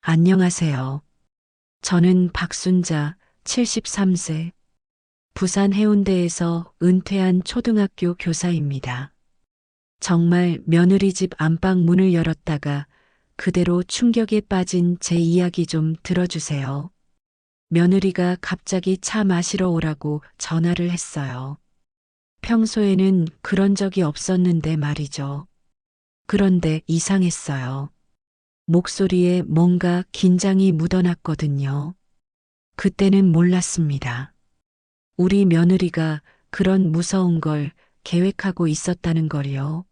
안녕하세요. 저는 박순자, 73세, 부산 해운대에서 은퇴한 초등학교 교사입니다. 정말 며느리 집 안방 문을 열었다가 그대로 충격에 빠진 제 이야기 좀 들어주세요. 며느리가 갑자기 차 마시러 오라고 전화를 했어요. 평소에는 그런 적이 없었는데 말이죠. 그런데 이상했어요. 목소리에 뭔가 긴장이 묻어났거든요. 그때는 몰랐습니다. 우리 며느리가 그런 무서운 걸 계획하고 있었다는 걸요.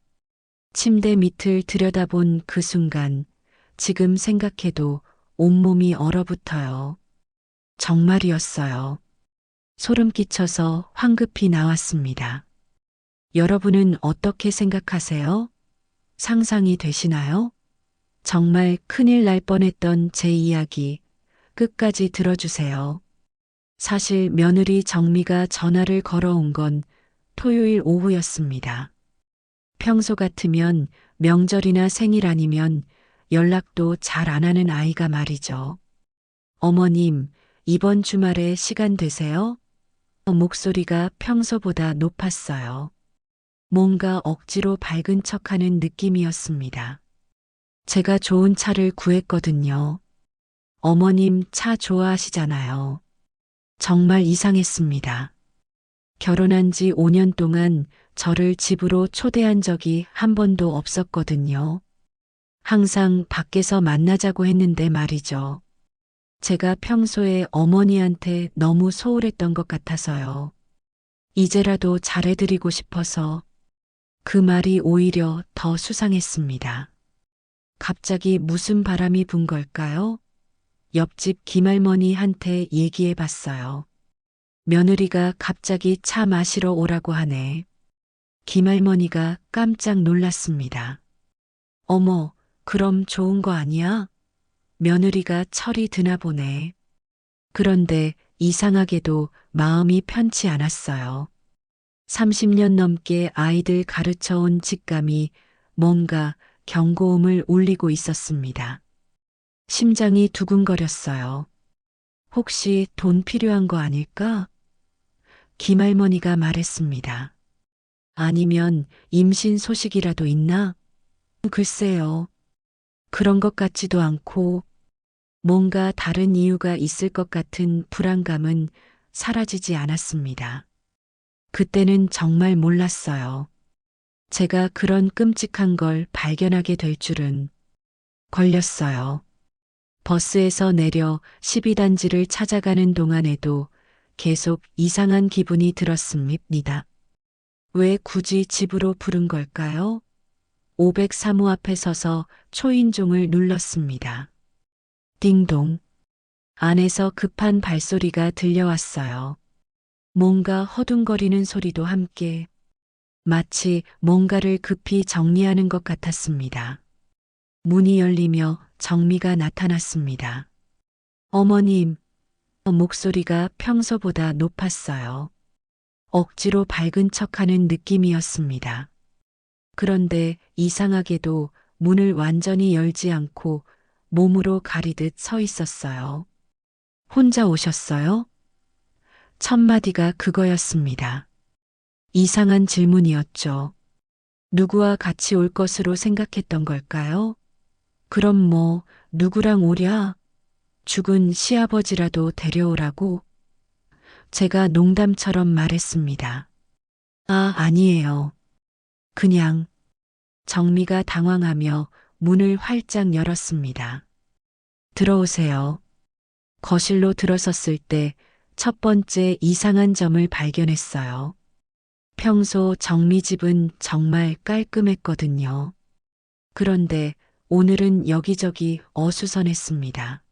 침대 밑을 들여다본 그 순간, 지금 생각해도 온몸이 얼어붙어요. 정말이었어요. 소름 끼쳐서 황급히 나왔습니다. 여러분은 어떻게 생각하세요? 상상이 되시나요? 정말 큰일 날 뻔했던 제 이야기 끝까지 들어주세요. 사실 며느리 정미가 전화를 걸어온 건 토요일 오후였습니다. 평소 같으면 명절이나 생일 아니면 연락도 잘 안 하는 아이가 말이죠. 어머님, 이번 주말에 시간 되세요? 목소리가 평소보다 높았어요. 뭔가 억지로 밝은 척하는 느낌이었습니다. 제가 좋은 차를 구했거든요. 어머님 차 좋아하시잖아요. 정말 이상했습니다. 결혼한 지 5년 동안 저를 집으로 초대한 적이 한 번도 없었거든요. 항상 밖에서 만나자고 했는데 말이죠. 제가 평소에 어머니한테 너무 소홀했던 것 같아서요. 이제라도 잘해드리고 싶어서 그 말이 오히려 더 수상했습니다. 갑자기 무슨 바람이 분 걸까요? 옆집 김할머니한테 얘기해 봤어요. 며느리가 갑자기 차 마시러 오라고 하네. 김할머니가 깜짝 놀랐습니다. 어머, 그럼 좋은 거 아니야? 며느리가 철이 드나 보네. 그런데 이상하게도 마음이 편치 않았어요. 30년 넘게 아이들 가르쳐 온 직감이 뭔가 경고음을 울리고 있었습니다. 심장이 두근거렸어요. 혹시 돈 필요한 거 아닐까? 김할머니가 말했습니다. 아니면 임신 소식이라도 있나? 글쎄요. 그런 것 같지도 않고 뭔가 다른 이유가 있을 것 같은 불안감은 사라지지 않았습니다. 그때는 정말 몰랐어요. 제가 그런 끔찍한 걸 발견하게 될 줄은. 걸렸어요. 버스에서 내려 12단지를 찾아가는 동안에도 계속 이상한 기분이 들었습니다. 왜 굳이 집으로 부른 걸까요? 503호 앞에 서서 초인종을 눌렀습니다. 띵동. 안에서 급한 발소리가 들려왔어요. 뭔가 허둥거리는 소리도 함께 마치 뭔가를 급히 정리하는 것 같았습니다. 문이 열리며 정미가 나타났습니다. 어머님, 목소리가 평소보다 높았어요. 억지로 밝은 척하는 느낌이었습니다. 그런데 이상하게도 문을 완전히 열지 않고 몸으로 가리듯 서 있었어요. 혼자 오셨어요? 첫 마디가 그거였습니다. 이상한 질문이었죠. 누구와 같이 올 것으로 생각했던 걸까요? 그럼 뭐, 누구랑 오랴? 죽은 시아버지라도 데려오라고? 제가 농담처럼 말했습니다. 아, 아니에요. 그냥 정미가 당황하며 문을 활짝 열었습니다. 들어오세요. 거실로 들어섰을 때 첫 번째 이상한 점을 발견했어요. 평소 정미 집은 정말 깔끔했거든요. 그런데 오늘은 여기저기 어수선했습니다.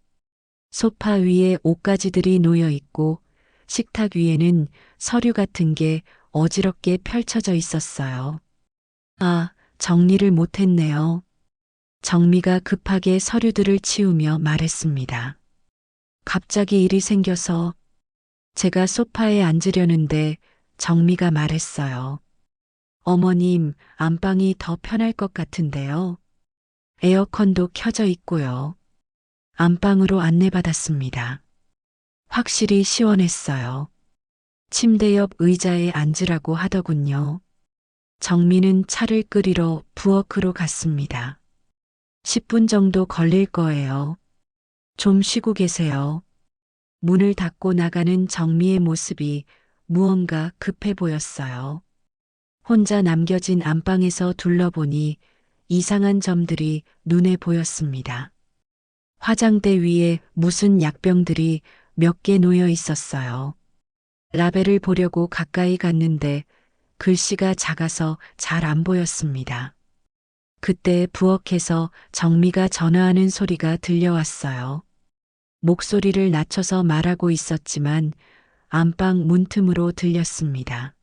소파 위에 옷가지들이 놓여 있고 식탁 위에는 서류 같은 게 어지럽게 펼쳐져 있었어요. 아, 정리를 못했네요. 정미가 급하게 서류들을 치우며 말했습니다. 갑자기 일이 생겨서 제가 소파에 앉으려는데 정미가 말했어요. 어머님, 안방이 더 편할 것 같은데요. 에어컨도 켜져 있고요. 안방으로 안내받았습니다. 확실히 시원했어요. 침대 옆 의자에 앉으라고 하더군요. 정미는 차를 끓이러 부엌으로 갔습니다. 10분 정도 걸릴 거예요. 좀 쉬고 계세요. 문을 닫고 나가는 정미의 모습이 무언가 급해 보였어요. 혼자 남겨진 안방에서 둘러보니 이상한 점들이 눈에 보였습니다. 화장대 위에 무슨 약병들이 몇 개 놓여 있었어요. 라벨을 보려고 가까이 갔는데 글씨가 작아서 잘 안 보였습니다. 그때 부엌에서 정미가 전화하는 소리가 들려왔어요. 목소리를 낮춰서 말하고 있었지만 안방 문틈으로 들렸습니다.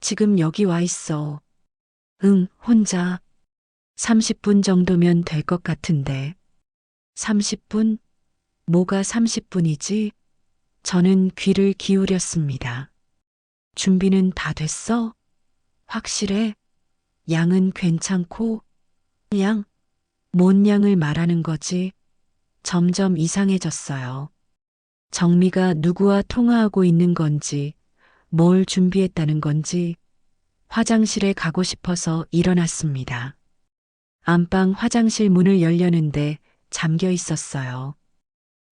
지금 여기 와 있어. 응, 혼자. 30분 정도면 될 것 같은데. 30분? 뭐가 30분이지? 저는 귀를 기울였습니다. 준비는 다 됐어? 확실해? 양은 괜찮고? 양? 뭔 양을 말하는 거지? 점점 이상해졌어요. 정미가 누구와 통화하고 있는 건지, 뭘 준비했다는 건지, 화장실에 가고 싶어서 일어났습니다. 안방 화장실 문을 열려는데 잠겨 있었어요.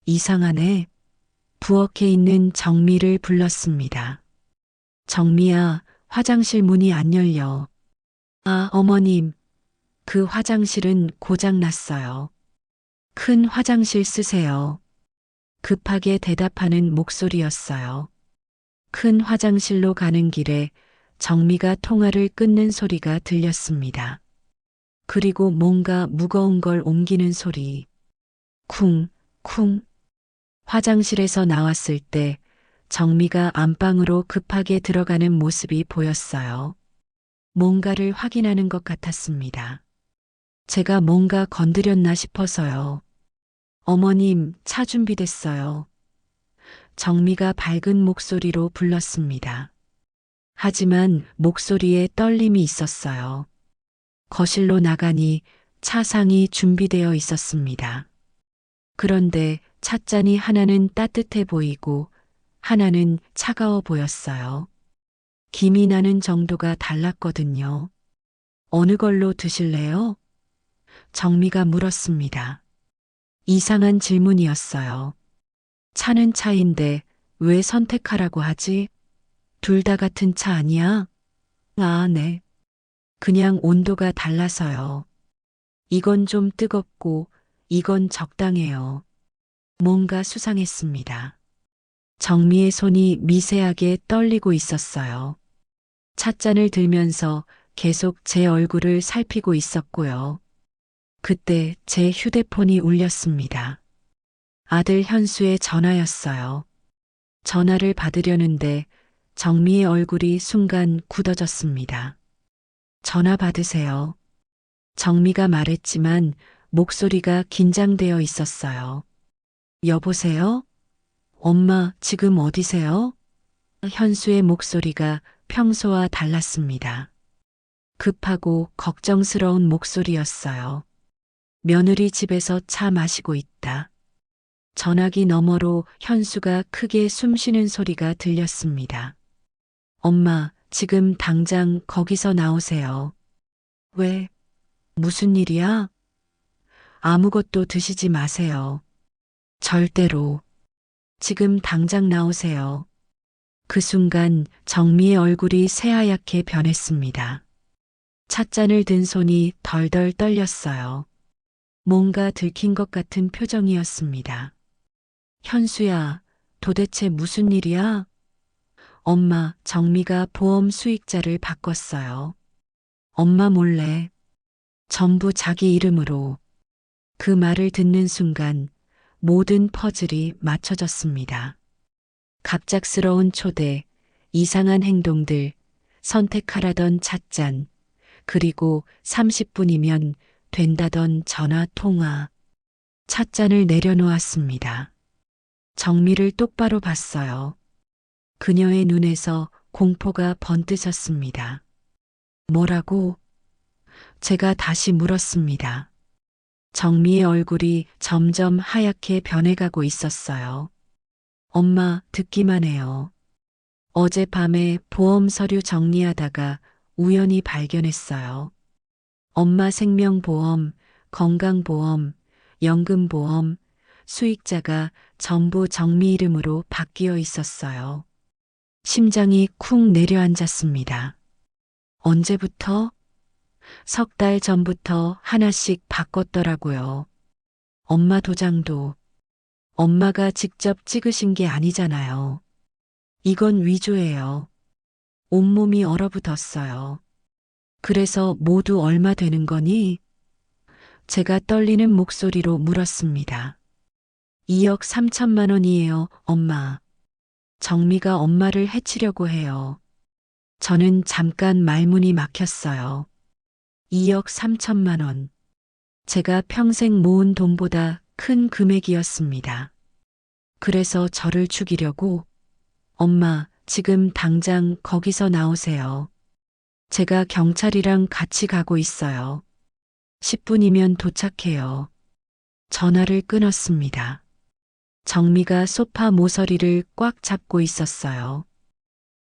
이상하네. 부엌에 있는 정미를 불렀습니다. 정미야, 화장실 문이 안 열려. 아, 어머님. 그 화장실은 고장 났어요. 큰 화장실 쓰세요. 급하게 대답하는 목소리였어요. 큰 화장실로 가는 길에 정미가 통화를 끊는 소리가 들렸습니다. 그리고 뭔가 무거운 걸 옮기는 소리. 쿵, 쿵. 화장실에서 나왔을 때 정미가 안방으로 급하게 들어가는 모습이 보였어요. 뭔가를 확인하는 것 같았습니다. 제가 뭔가 건드렸나 싶어서요. 어머님, 차 준비됐어요. 정미가 밝은 목소리로 불렀습니다. 하지만 목소리에 떨림이 있었어요. 거실로 나가니 차상이 준비되어 있었습니다. 그런데 찻잔이 하나는 따뜻해 보이고 하나는 차가워 보였어요. 김이 나는 정도가 달랐거든요. 어느 걸로 드실래요? 정미가 물었습니다. 이상한 질문이었어요. 차는 차인데 왜 선택하라고 하지? 둘 다 같은 차 아니야? 아, 네. 그냥 온도가 달라서요. 이건 좀 뜨겁고 이건 적당해요. 뭔가 수상했습니다. 정미의 손이 미세하게 떨리고 있었어요. 찻잔을 들면서 계속 제 얼굴을 살피고 있었고요. 그때 제 휴대폰이 울렸습니다. 아들 현수의 전화였어요. 전화를 받으려는데 정미의 얼굴이 순간 굳어졌습니다. 전화 받으세요. 정미가 말했지만 목소리가 긴장되어 있었어요. 여보세요? 엄마, 지금 어디세요? 현수의 목소리가 평소와 달랐습니다. 급하고 걱정스러운 목소리였어요. 며느리 집에서 차 마시고 있다. 전화기 너머로 현수가 크게 숨쉬는 소리가 들렸습니다. 엄마, 지금 당장 거기서 나오세요. 왜? 무슨 일이야? 아무것도 드시지 마세요. 절대로. 지금 당장 나오세요. 그 순간 정미의 얼굴이 새하얗게 변했습니다. 찻잔을 든 손이 덜덜 떨렸어요. 뭔가 들킨 것 같은 표정이었습니다. 현수야, 도대체 무슨 일이야? 엄마, 정미가 보험 수익자를 바꿨어요. 엄마 몰래. 전부 자기 이름으로. 그 말을 듣는 순간 모든 퍼즐이 맞춰졌습니다. 갑작스러운 초대, 이상한 행동들, 선택하라던 찻잔, 그리고 30분이면 된다던 전화 통화. 찻잔을 내려놓았습니다. 정미를 똑바로 봤어요. 그녀의 눈에서 공포가 번뜩였습니다. 뭐라고? 제가 다시 물었습니다. 정미의 얼굴이 점점 하얗게 변해가고 있었어요. 엄마, 듣기만 해요. 어젯밤에 보험 서류 정리하다가 우연히 발견했어요. 엄마 생명보험, 건강보험, 연금보험, 수익자가 전부 정미 이름으로 바뀌어 있었어요. 심장이 쿵 내려앉았습니다. 언제부터? 석 달 전부터 하나씩 바꿨더라고요. 엄마 도장도 엄마가 직접 찍으신 게 아니잖아요. 이건 위조예요. 온몸이 얼어붙었어요. 그래서 모두 얼마 되는 거니? 제가 떨리는 목소리로 물었습니다. 2억 3천만 원이에요, 엄마. 정미가 엄마를 해치려고 해요. 저는 잠깐 말문이 막혔어요. 2억 3천만 원. 제가 평생 모은 돈보다 큰 금액이었습니다. 그래서 저를 죽이려고, 엄마, 지금 당장 거기서 나오세요. 제가 경찰이랑 같이 가고 있어요. 10분이면 도착해요. 전화를 끊었습니다. 정미가 소파 모서리를 꽉 잡고 있었어요.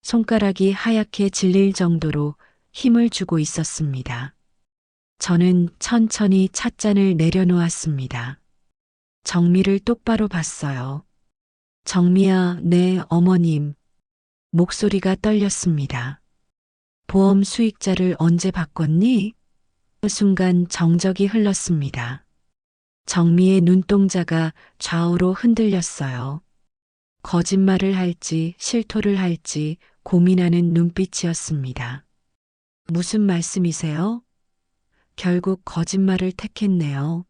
손가락이 하얗게 질릴 정도로 힘을 주고 있었습니다. 저는 천천히 찻잔을 내려놓았습니다. 정미를 똑바로 봤어요. 정미야, 네, 어머님. 목소리가 떨렸습니다. 보험 수익자를 언제 바꿨니? 그 순간 정적이 흘렀습니다. 정미의 눈동자가 좌우로 흔들렸어요. 거짓말을 할지 실토를 할지 고민하는 눈빛이었습니다. 무슨 말씀이세요? 결국 거짓말을 택했네요.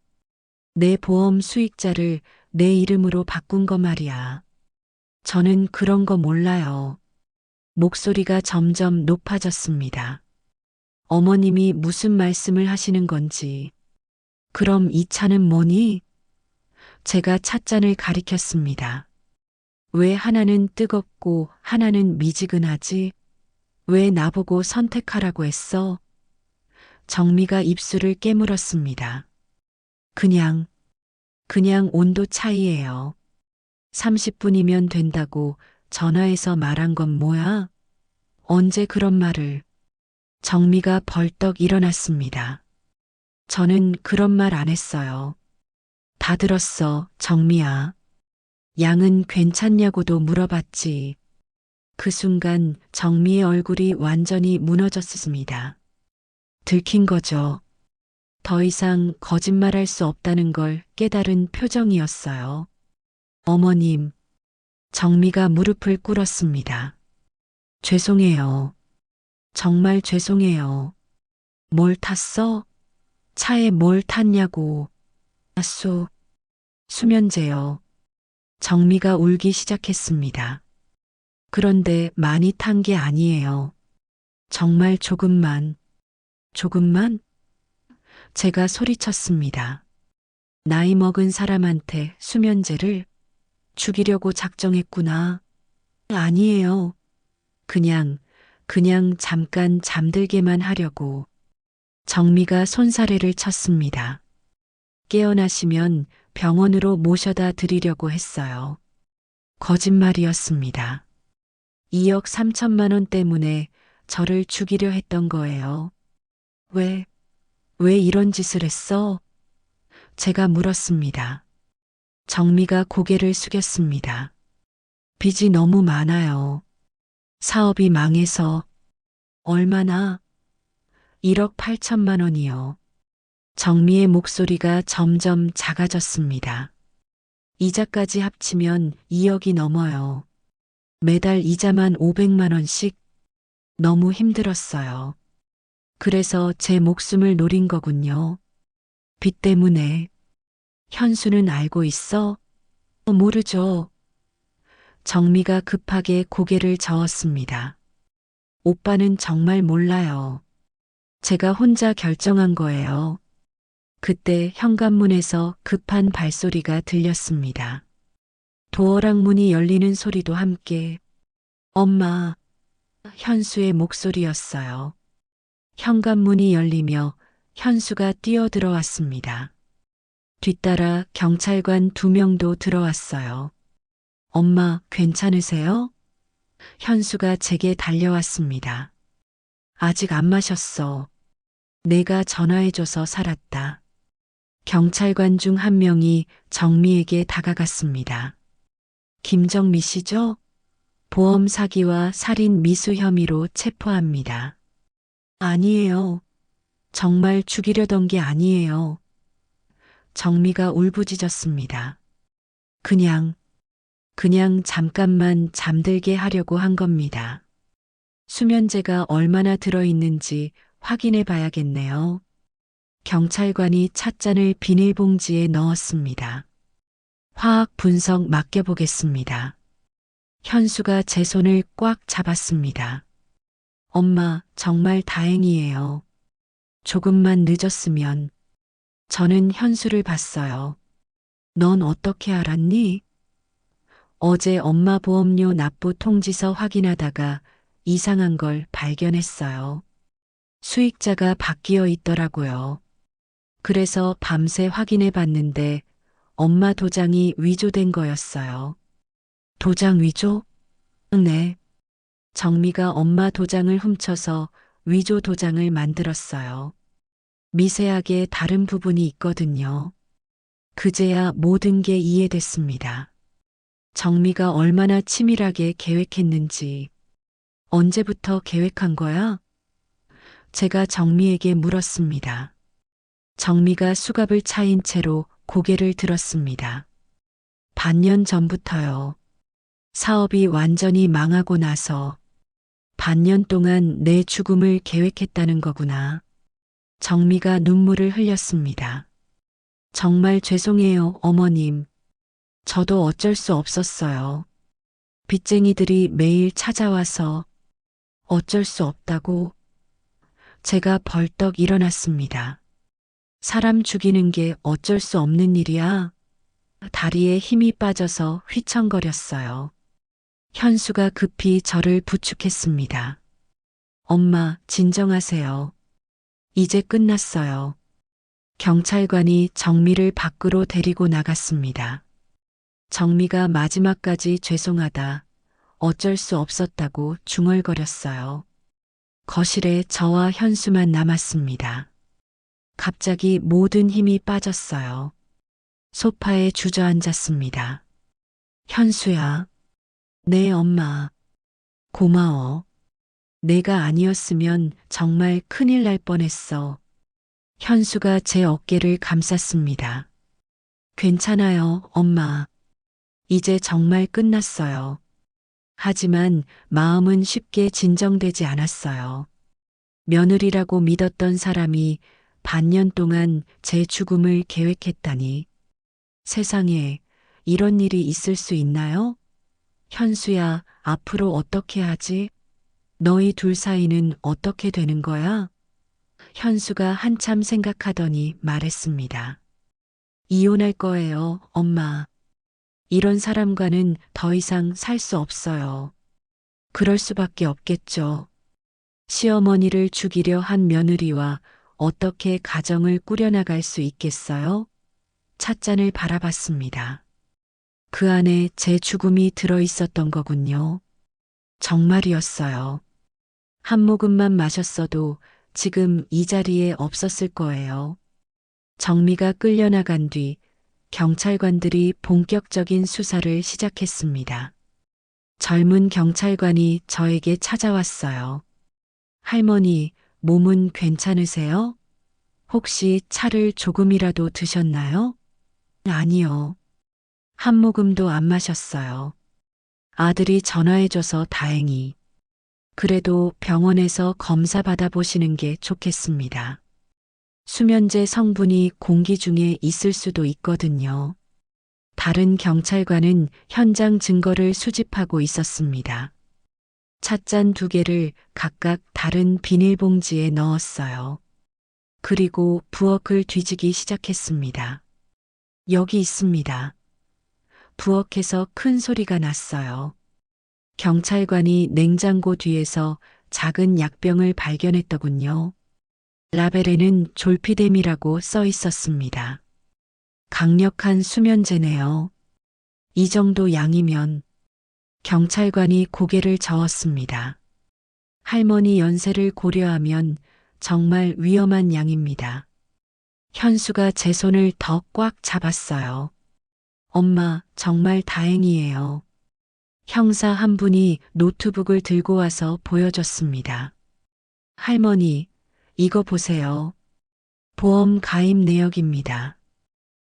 내 보험 수익자를 내 이름으로 바꾼 거 말이야. 저는 그런 거 몰라요. 목소리가 점점 높아졌습니다. 어머님이 무슨 말씀을 하시는 건지. 그럼 이 차는 뭐니? 제가 찻잔을 가리켰습니다. 왜 하나는 뜨겁고 하나는 미지근하지? 왜 나보고 선택하라고 했어? 정미가 입술을 깨물었습니다. 그냥 온도 차이예요. 30분이면 된다고 전화해서 말한 건 뭐야? 언제 그런 말을? 정미가 벌떡 일어났습니다. 저는 그런 말 안 했어요. 다 들었어, 정미야. 양은 괜찮냐고도 물어봤지. 그 순간 정미의 얼굴이 완전히 무너졌습니다. 들킨 거죠. 더 이상 거짓말할 수 없다는 걸 깨달은 표정이었어요. 어머님, 정미가 무릎을 꿇었습니다. 죄송해요. 정말 죄송해요. 뭘 탔어? 차에 뭘 탔냐고. 수면제요. 정미가 울기 시작했습니다. 그런데 많이 탄 게 아니에요. 정말 조금만? 제가 소리쳤습니다. 나이 먹은 사람한테 수면제를 죽이려고 작정했구나. 아니에요. 그냥 잠깐 잠들게만 하려고. 정미가 손사래를 쳤습니다. 깨어나시면 병원으로 모셔다 드리려고 했어요. 거짓말이었습니다. 2억 3천만 원 때문에 저를 죽이려 했던 거예요. 왜 이런 짓을 했어? 제가 물었습니다. 정미가 고개를 숙였습니다. 빚이 너무 많아요. 사업이 망해서. 얼마나? 1억 8천만 원이요. 정미의 목소리가 점점 작아졌습니다. 이자까지 합치면 2억이 넘어요. 매달 이자만 500만 원씩. 너무 힘들었어요. 그래서 제 목숨을 노린 거군요. 빚 때문에. 현수는 알고 있어? 모르죠. 정미가 급하게 고개를 저었습니다. 오빠는 정말 몰라요. 제가 혼자 결정한 거예요. 그때 현관문에서 급한 발소리가 들렸습니다. 도어락 문이 열리는 소리도 함께 엄마, 현수의 목소리였어요. 현관문이 열리며 현수가 뛰어들어왔습니다. 뒤따라 경찰관 2명도 들어왔어요. 엄마, 괜찮으세요? 현수가 제게 달려왔습니다. 아직 안 마셨어. 내가 전화해줘서 살았다. 경찰관 중 한 명이 정미에게 다가갔습니다. 김정미 씨죠? 보험 사기와 살인 미수 혐의로 체포합니다. 아니에요. 정말 죽이려던 게 아니에요. 정미가 울부짖었습니다. 그냥 잠깐만 잠들게 하려고 한 겁니다. 수면제가 얼마나 들어있는지 확인해 봐야겠네요. 경찰관이 찻잔을 비닐봉지에 넣었습니다. 화학 분석 맡겨보겠습니다. 현수가 제 손을 꽉 잡았습니다. 엄마, 정말 다행이에요. 조금만 늦었으면. 저는 현수를 봤어요. 넌 어떻게 알았니? 어제 엄마 보험료 납부 통지서 확인하다가 이상한 걸 발견했어요. 수익자가 바뀌어 있더라고요. 그래서 밤새 확인해 봤는데 엄마 도장이 위조된 거였어요. 도장 위조? 네. 정미가 엄마 도장을 훔쳐서 위조 도장을 만들었어요. 미세하게 다른 부분이 있거든요. 그제야 모든 게 이해됐습니다. 정미가 얼마나 치밀하게 계획했는지. 언제부터 계획한 거야? 제가 정미에게 물었습니다. 정미가 수갑을 차인 채로 고개를 들었습니다. 반년 전부터요. 사업이 완전히 망하고 나서 반년 동안 내 죽음을 계획했다는 거구나. 정미가 눈물을 흘렸습니다. 정말 죄송해요, 어머님. 저도 어쩔 수 없었어요. 빚쟁이들이 매일 찾아와서 어쩔 수 없다고. 제가 벌떡 일어났습니다. 사람 죽이는 게 어쩔 수 없는 일이야. 다리에 힘이 빠져서 휘청거렸어요. 현수가 급히 저를 부축했습니다. 엄마, 진정하세요. 이제 끝났어요. 경찰관이 정미를 밖으로 데리고 나갔습니다. 정미가 마지막까지 죄송하다, 어쩔 수 없었다고 중얼거렸어요. 거실에 저와 현수만 남았습니다. 갑자기 모든 힘이 빠졌어요. 소파에 주저앉았습니다. 현수야. 네, 엄마. 고마워. 내가 아니었으면 정말 큰일 날 뻔했어. 현수가 제 어깨를 감쌌습니다. 괜찮아요, 엄마. 이제 정말 끝났어요. 하지만 마음은 쉽게 진정되지 않았어요. 며느리라고 믿었던 사람이 반년 동안 제 죽음을 계획했다니. 세상에 이런 일이 있을 수 있나요? 현수야, 앞으로 어떻게 하지? 너희 둘 사이는 어떻게 되는 거야? 현수가 한참 생각하더니 말했습니다. 이혼할 거예요, 엄마. 이런 사람과는 더 이상 살 수 없어요. 그럴 수밖에 없겠죠. 시어머니를 죽이려 한 며느리와 어떻게 가정을 꾸려나갈 수 있겠어요? 찻잔을 바라봤습니다. 그 안에 제 죽음이 들어 있었던 거군요. 정말이었어요. 한 모금만 마셨어도 지금 이 자리에 없었을 거예요. 정미가 끌려나간 뒤 경찰관들이 본격적인 수사를 시작했습니다. 젊은 경찰관이 저에게 찾아왔어요. 할머니, 몸은 괜찮으세요? 혹시 차를 조금이라도 드셨나요? 아니요. 한 모금도 안 마셨어요. 아들이 전화해줘서 다행히. 그래도 병원에서 검사 받아보시는 게 좋겠습니다. 수면제 성분이 공기 중에 있을 수도 있거든요. 다른 경찰관은 현장 증거를 수집하고 있었습니다. 찻잔 2개를 각각 다른 비닐봉지에 넣었어요. 그리고 부엌을 뒤지기 시작했습니다. 여기 있습니다. 부엌에서 큰 소리가 났어요. 경찰관이 냉장고 뒤에서 작은 약병을 발견했더군요. 라벨에는 졸피뎀이라고 써 있었습니다. 강력한 수면제네요. 이 정도 양이면 경찰관이 고개를 저었습니다. 할머니 연세를 고려하면 정말 위험한 양입니다. 현수가 제 손을 더 꽉 잡았어요. 엄마, 정말 다행이에요. 형사 한 분이 노트북을 들고 와서 보여줬습니다. 할머니, 이거 보세요. 보험 가입 내역입니다.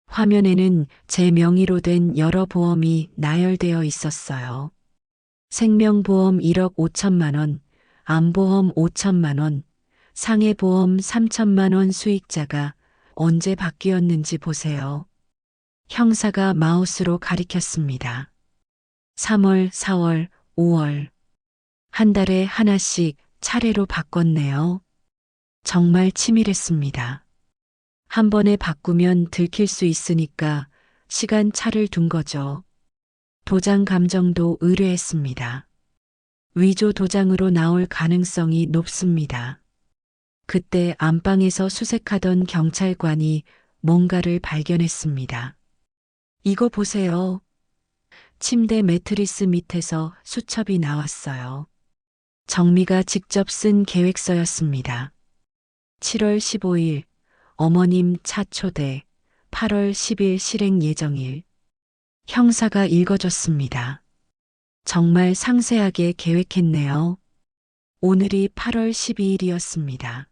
화면에는 제 명의로 된 여러 보험이 나열되어 있었어요. 생명보험 1억 5천만 원, 암보험 5천만 원, 상해보험 3천만 원 수익자가 언제 바뀌었는지 보세요. 형사가 마우스로 가리켰습니다. 3월, 4월, 5월. 한 달에 하나씩 차례로 바꿨네요. 정말 치밀했습니다. 한 번에 바꾸면 들킬 수 있으니까 시간차를 둔 거죠. 도장 감정도 의뢰했습니다. 위조 도장으로 나올 가능성이 높습니다. 그때 안방에서 수색하던 경찰관이 뭔가를 발견했습니다. 이거 보세요. 침대 매트리스 밑에서 수첩이 나왔어요. 정미가 직접 쓴 계획서였습니다. 7월 15일 어머님 차 초대, 8월 10일 실행 예정일. 형사가 읽어줬습니다. 정말 상세하게 계획했네요. 오늘이 8월 12일이었습니다.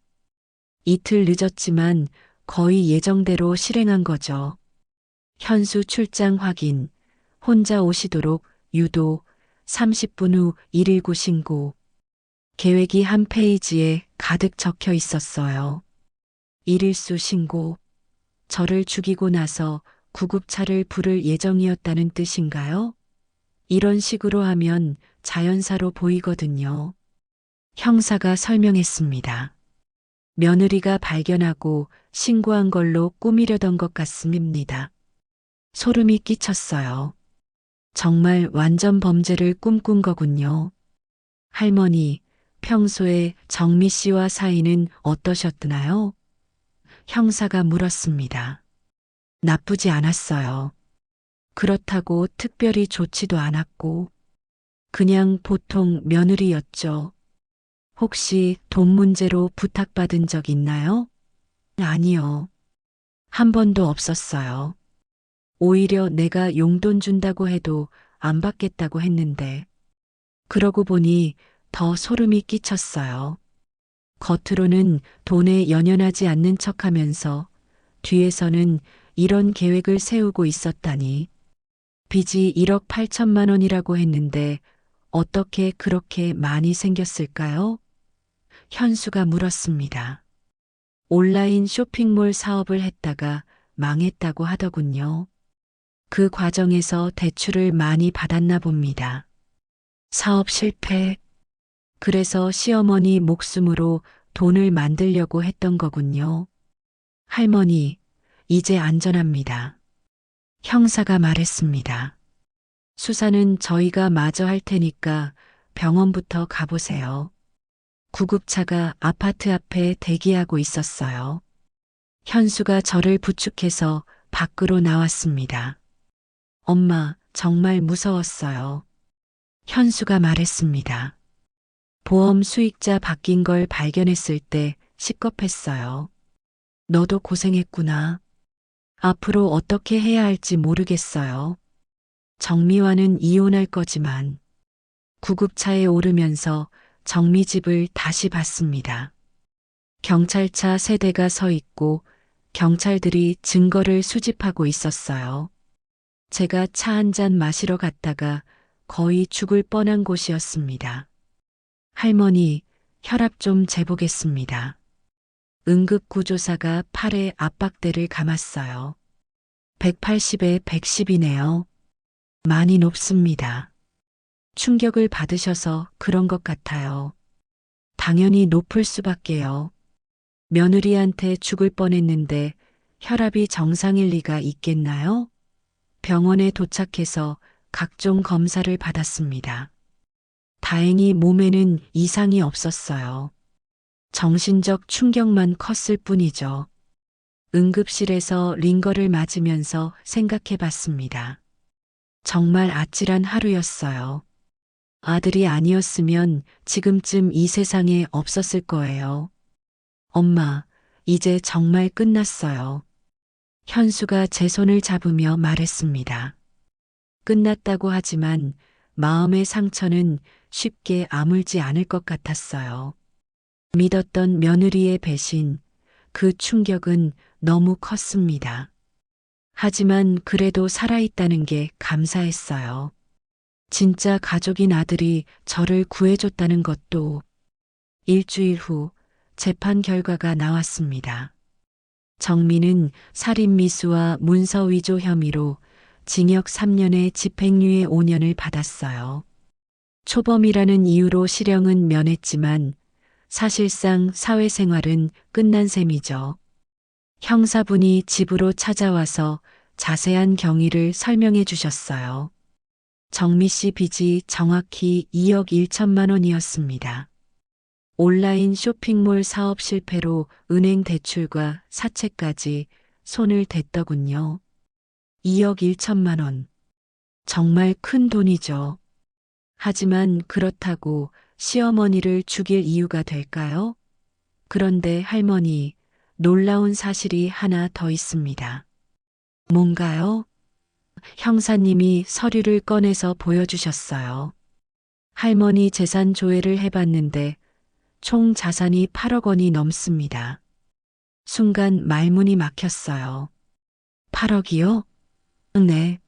이틀 늦었지만 거의 예정대로 실행한 거죠. 현수 출장 확인, 혼자 오시도록 유도, 30분 후 119 신고. 계획이 한 페이지에 가득 적혀 있었어요. 일일수 신고. 저를 죽이고 나서 구급차를 부를 예정이었다는 뜻인가요? 이런 식으로 하면 자연사로 보이거든요. 형사가 설명했습니다. 며느리가 발견하고 신고한 걸로 꾸미려던 것 같습니다. 소름이 끼쳤어요. 정말 완전 범죄를 꿈꾼 거군요. 할머니, 평소에 정미 씨와 사이는 어떠셨나요? 형사가 물었습니다. 나쁘지 않았어요. 그렇다고 특별히 좋지도 않았고, 그냥 보통 며느리였죠. 혹시 돈 문제로 부탁받은 적 있나요? 아니요. 한 번도 없었어요. 오히려 내가 용돈 준다고 해도 안 받겠다고 했는데, 그러고 보니 더 소름이 끼쳤어요. 겉으로는 돈에 연연하지 않는 척하면서 뒤에서는 이런 계획을 세우고 있었다니. 빚이 1억 8천만 원이라고 했는데 어떻게 그렇게 많이 생겼을까요? 현수가 물었습니다. 온라인 쇼핑몰 사업을 했다가 망했다고 하더군요. 그 과정에서 대출을 많이 받았나 봅니다. 사업 실패. 그래서 시어머니 목숨으로 돈을 만들려고 했던 거군요. 할머니, 이제 안전합니다. 형사가 말했습니다. 수사는 저희가 마저 할 테니까 병원부터 가보세요. 구급차가 아파트 앞에 대기하고 있었어요. 현수가 저를 부축해서 밖으로 나왔습니다. 엄마, 정말 무서웠어요. 현수가 말했습니다. 보험 수익자 바뀐 걸 발견했을 때 식겁했어요. 너도 고생했구나. 앞으로 어떻게 해야 할지 모르겠어요. 정미와는 이혼할 거지만 구급차에 오르면서 정미 집을 다시 봤습니다. 경찰차 세 대가 서 있고 경찰들이 증거를 수집하고 있었어요. 제가 차 한 잔 마시러 갔다가 거의 죽을 뻔한 곳이었습니다. 할머니, 혈압 좀 재보겠습니다. 응급구조사가 팔에 압박대를 감았어요. 180에 110이네요. 많이 높습니다. 충격을 받으셔서 그런 것 같아요. 당연히 높을 수밖에요. 며느리한테 죽을 뻔했는데 혈압이 정상일 리가 있겠나요? 병원에 도착해서 각종 검사를 받았습니다. 다행히 몸에는 이상이 없었어요. 정신적 충격만 컸을 뿐이죠. 응급실에서 링거를 맞으면서 생각해 봤습니다. 정말 아찔한 하루였어요. 아들이 아니었으면 지금쯤 이 세상에 없었을 거예요. 엄마, 이제 정말 끝났어요. 현수가 제 손을 잡으며 말했습니다. 끝났다고 하지만 마음의 상처는 쉽게 아물지 않을 것 같았어요. 믿었던 며느리의 배신, 그 충격은 너무 컸습니다. 하지만 그래도 살아있다는 게 감사했어요. 진짜 가족인 아들이 저를 구해줬다는 것도. 일주일 후 재판 결과가 나왔습니다. 정민은 살인미수와 문서위조 혐의로 징역 3년에 집행유예 5년을 받았어요. 초범이라는 이유로 실형은 면했지만 사실상 사회생활은 끝난 셈이죠. 형사분이 집으로 찾아와서 자세한 경위를 설명해 주셨어요. 정미 씨 빚이 정확히 2억 1천만 원이었습니다. 온라인 쇼핑몰 사업 실패로 은행 대출과 사채까지 손을 댔더군요. 2억 1천만 원. 정말 큰 돈이죠. 하지만 그렇다고 시어머니를 죽일 이유가 될까요? 그런데 할머니, 놀라운 사실이 하나 더 있습니다. 뭔가요? 형사님이 서류를 꺼내서 보여주셨어요. 할머니 재산 조회를 해봤는데 총 자산이 8억 원이 넘습니다. 순간 말문이 막혔어요. 8억이요? 네.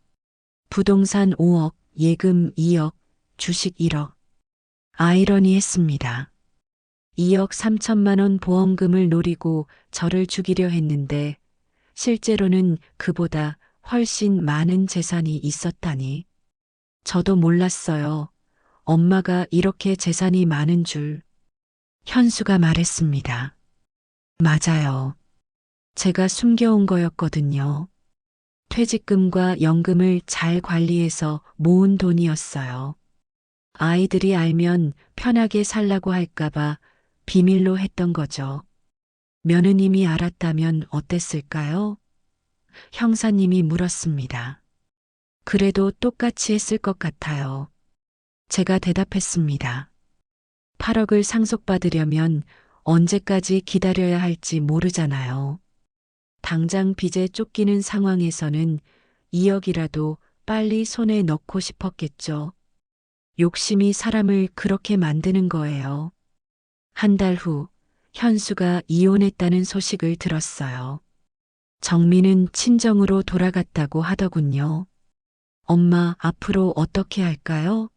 부동산 5억, 예금 2억, 주식 1억. 아이러니했습니다. 2억 3천만 원 보험금을 노리고 저를 죽이려 했는데 실제로는 그보다 훨씬 많은 재산이 있었다니. 저도 몰랐어요. 엄마가 이렇게 재산이 많은 줄. 현수가 말했습니다. 맞아요. 제가 숨겨온 거였거든요. 퇴직금과 연금을 잘 관리해서 모은 돈이었어요. 아이들이 알면 편하게 살라고 할까봐 비밀로 했던 거죠. 며느님이 알았다면 어땠을까요? 형사님이 물었습니다. 그래도 똑같이 했을 것 같아요. 제가 대답했습니다. 8억을 상속받으려면 언제까지 기다려야 할지 모르잖아요. 당장 빚에 쫓기는 상황에서는 2억이라도 빨리 손에 넣고 싶었겠죠. 욕심이 사람을 그렇게 만드는 거예요. 한 달 후 현수가 이혼했다는 소식을 들었어요. 정민은 친정으로 돌아갔다고 하더군요. 엄마, 앞으로 어떻게 할까요?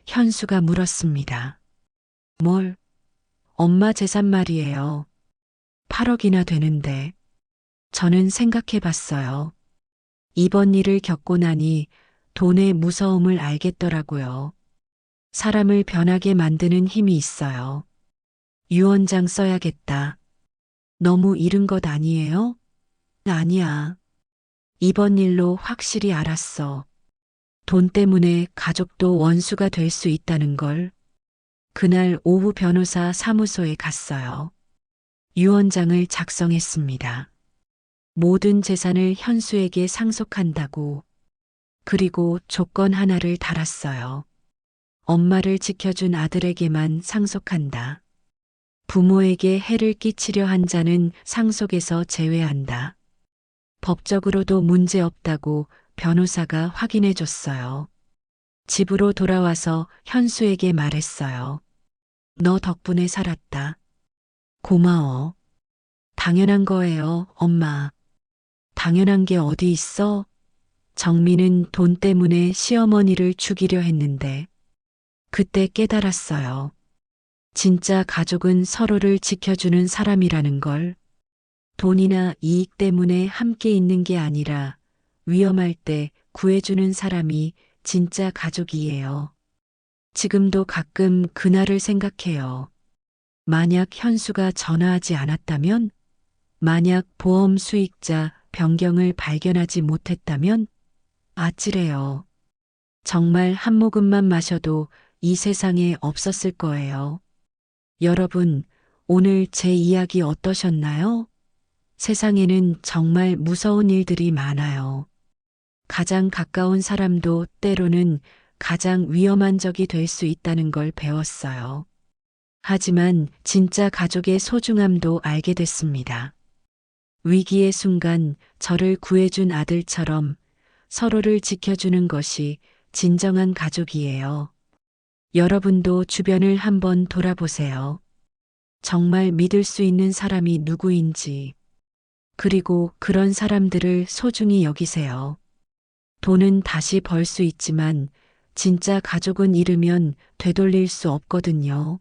현수가 물었습니다. 뭘? 엄마 재산 말이에요. 8억이나 되는데. 저는 생각해 봤어요. 이번 일을 겪고 나니 돈의 무서움을 알겠더라고요. 사람을 변하게 만드는 힘이 있어요. 유언장 써야겠다. 너무 이른 것 아니에요? 아니야. 이번 일로 확실히 알았어. 돈 때문에 가족도 원수가 될 수 있다는 걸. 그날 오후 변호사 사무소에 갔어요. 유언장을 작성했습니다. 모든 재산을 현수에게 상속한다고. 그리고 조건 하나를 달았어요. 엄마를 지켜준 아들에게만 상속한다. 부모에게 해를 끼치려 한 자는 상속에서 제외한다. 법적으로도 문제 없다고 변호사가 확인해 줬어요. 집으로 돌아와서 현수에게 말했어요. 너 덕분에 살았다. 고마워. 당연한 거예요, 엄마. 당연한 게 어디 있어? 정민은 돈 때문에 시어머니를 죽이려 했는데 그때 깨달았어요. 진짜 가족은 서로를 지켜주는 사람이라는 걸. 돈이나 이익 때문에 함께 있는 게 아니라 위험할 때 구해주는 사람이 진짜 가족이에요. 지금도 가끔 그날을 생각해요. 만약 현수가 전화하지 않았다면? 만약 보험 수익자 변경을 발견하지 못했다면? 아찔해요. 정말 한 모금만 마셔도 이 세상에 없었을 거예요. 여러분, 오늘 제 이야기 어떠셨나요? 세상에는 정말 무서운 일들이 많아요. 가장 가까운 사람도 때로는 가장 위험한 적이 될 수 있다는 걸 배웠어요. 하지만 진짜 가족의 소중함도 알게 됐습니다. 위기의 순간 저를 구해준 아들처럼 서로를 지켜주는 것이 진정한 가족이에요. 여러분도 주변을 한번 돌아보세요. 정말 믿을 수 있는 사람이 누구인지, 그리고 그런 사람들을 소중히 여기세요. 돈은 다시 벌 수 있지만 진짜 가족은 잃으면 되돌릴 수 없거든요.